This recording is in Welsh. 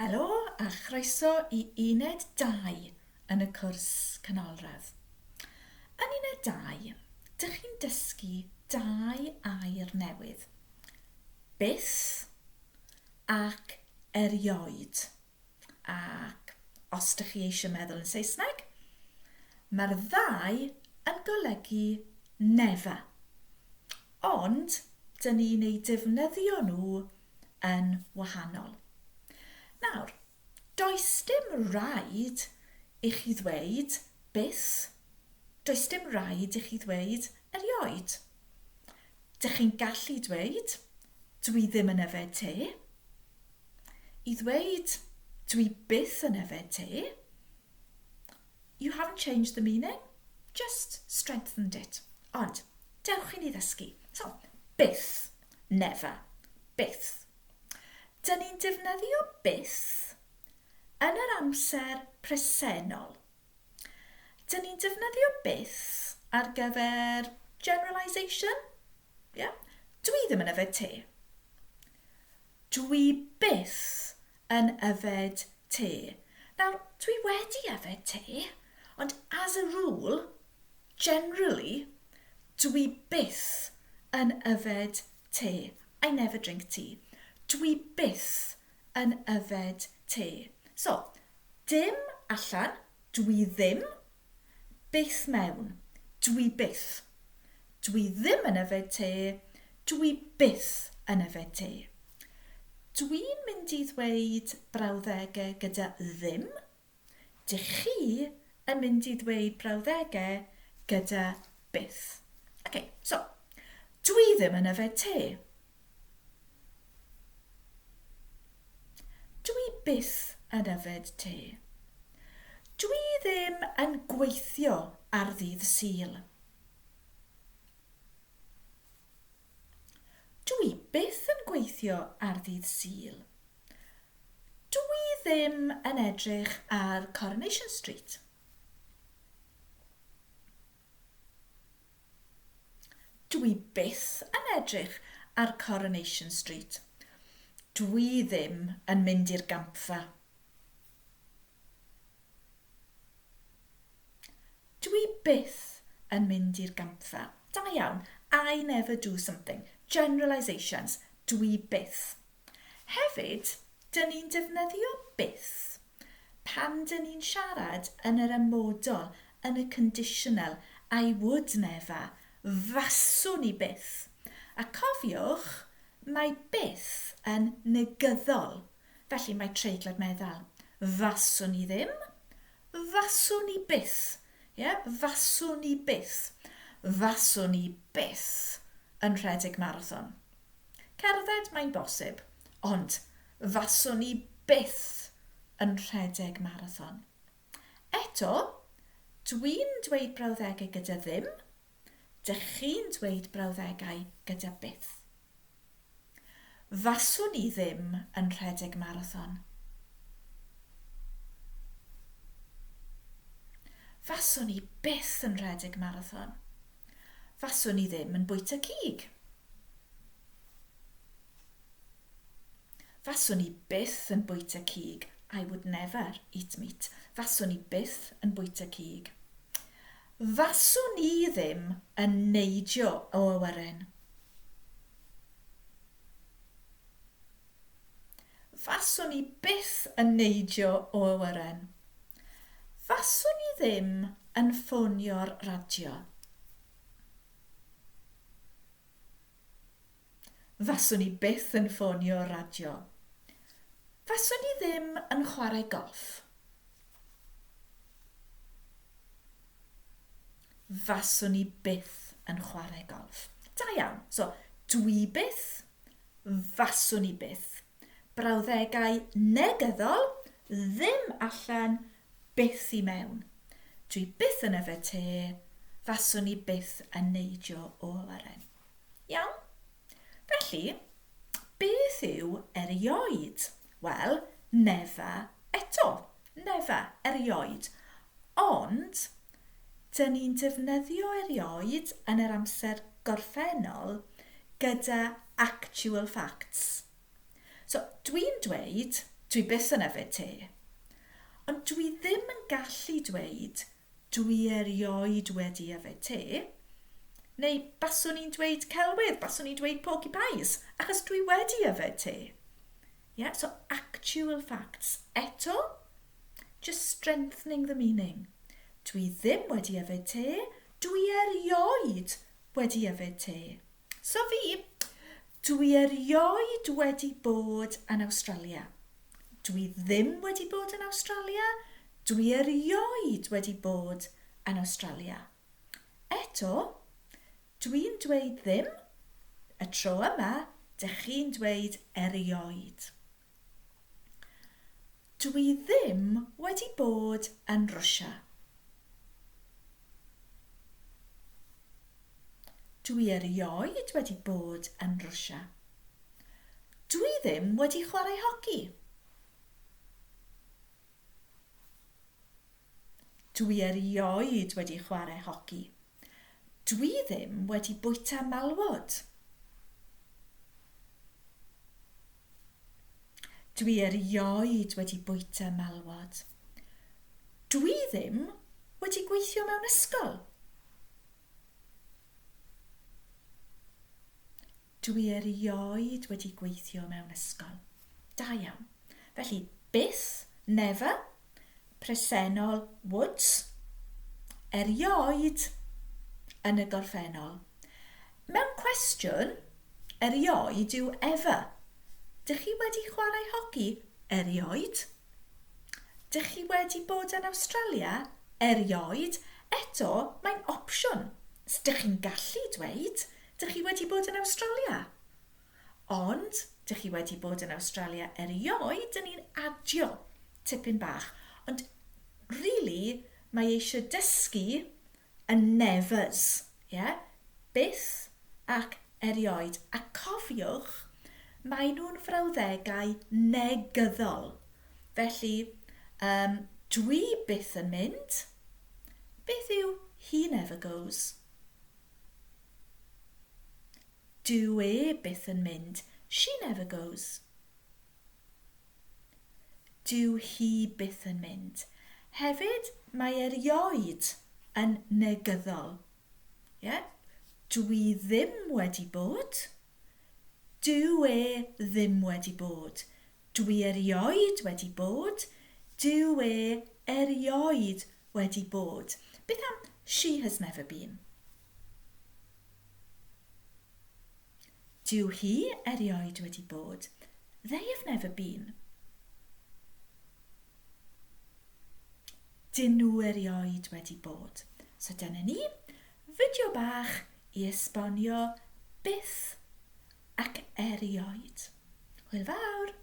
Helo a chroeso i Uned 2 yn y cwrs Canolradd. Yn Uned 2, dych chi'n dysgu 2 air newydd. Byth ac erioed. Ac os dych chi eisiau meddwl yn Saesneg, mae'r ddau yn golygu never. Ond, dyn ni'n ei defnyddio nhw yn wahanol. Nawr, does dim rhaid i chi ddweud byth, does dim rhaid i chi ddweud erioed. Dych chi'n gallu dweud, dwi ddim yn yfed te. I ddweud, dwi byth yn yfed te. You haven't changed the meaning, just strengthened it. Ond, dewch i ni ddysgu. So, byth, never, byth. Dyn ni'n defnyddio byth yn yr amser presennol. Dyn ni'n defnyddio byth ar gyfer generalisation. Yeah? Dwi ddim yn yfed te. Dwi byth yn yfed te. Nawr, dwi wedi yfed te, ond as a rule, generally, dwi byth yn yfed te. I never drink tea. Dwi byth yn yfed te. So, dim allan, dwi ddim, byth mewn, dwi byth. Dwi ddim yn yfed te, dwi byth yn yfed te. Dwi'n mynd i ddweud brawddegau gyda ddim. Dych chi yn mynd i ddweud brawddegau gyda byth. Okay, so, dwi ddim yn yfed te. Dwi byth yn yfed te. Dwi ddim yn gweithio ar ddydd Sul. Dwi byth yn gweithio ar ddydd Sul. Dwi ddim yn edrych ar Coronation Street. Dwi byth yn edrych ar Coronation Street. Dwi ddim yn mynd i'r gampfa. Dwi byth yn mynd i'r gampfa. Da iawn. I never do something. Generalisations. Dwi byth. Hefyd, dyn ni'n defnyddio byth pan dyn ni'n siarad yn yr ymodol, yn y conditional. I would never. Faswn i byth. A cofiwch, mae byth yn negyddol. Felly mae treiglad meddal. Faswn i ddim. Faswn i byth. Yeah? Faswn i byth. Faswn i byth yn rhedeg marathon. Cerdded mae'n bosib, ond faswn i byth yn rhedeg marathon. Eto, dwi'n dweud brawddegau gyda ddim. Dych chi'n dweud brawddegau gyda byth. Faswn i ddim yn rhedeg marathon. Faswn i byth yn rhedeg marathon. Faswn i ddim yn bwyta cig. Faswn i byth yn bwyta cig. I would never eat meat. Faswn i byth yn bwyta cig. Faswn i ddim yn neidio o awyren. Faswn i byth yn neidio o awyren. Faswn i ddim yn ffonio'r radio. Faswn i byth yn ffonio'r radio. Faswn i ddim yn chwarae golff. Faswn i byth yn chwarae golff. Da iawn. So, dwi byth, faswn i byth. Brawddegau negyddol, ddim allan, byth i mewn. Dwi byth yn yfed te, faswn i byth yn neidio o awyren. Iawn? Felly, beth yw erioed? Wel, never eto. Never, erioed. Ond, dyn ni'n defnyddio erioed yn yr amser gorffennol gyda actual facts. So, dwi'n dweud, Dwi byth yn yfed te. Ond dwi ddim yn gallu dweud dwi erioed wedi yfed te. Neu baswn i'n dweud celwydd, baswn i'n dweud porcupines, achos dwi wedi yfed te. Yeah, so actual facts. Eto, just strengthening the meaning. Dwi ddim wedi yfed te, dwi erioed wedi yfed te. So fi, dwi erioed wedi bod yn Awstralia. Dwi ddim wedi bod yn Awstralia, dwi erioed wedi bod yn Awstralia. Eto, dwi'n dweud ddim, y tro yma, dych chi'n dweud erioed. Dwi ddim wedi bod yn Rwsia. Dwi erioed wedi bod yn Rwsia. Dwi ddim wedi chwarae hoci. Dwi erioed wedi chwarae hoci. Dwi ddim wedi bwyta malwod. Dwi erioed wedi bwyta malwod. Dwi ddim wedi gweithio mewn ysgol. Dwi erioed wedi gweithio mewn ysgol. Da iawn. Felly, byth, never, presennol, would, erioed yn y gorffennol. Mewn cwestiwn, erioed yw ever. Dych chi wedi chwarae hoci? Erioed. Dych chi wedi bod yn Awstralia? Erioed. Eto, mae'n opsiwn. Dych chi'n gallu dweud, dych chi wedi bod yn Awstralia. Ond, dych chi wedi bod yn Awstralia erioed, dyn ni'n adio tipyn bach. Ond, really, mae eisiau dysgu y nevers. Yeah? Byth ac erioed. A cofiwch, mae nhw'n frawddegau negyddol. Felly, dwi byth yn mynd. Beth yw he never goes? Dwi byth yn mynd. She never goes. Dyw hi byth yn mynd. Hefyd, mae erioed yn negyddol. Yeah? Dwi ddim wedi bod. Dwi ddim wedi bod. Dwi erioed wedi bod. Dwi erioed wedi bod. Beth am she has never been? Dyw hi erioed wedi bod. They have never been. Dyn nhw erioed wedi bod. So dyna ni, fideo bach i esbonio byth ac erioed. Hwyl fawr!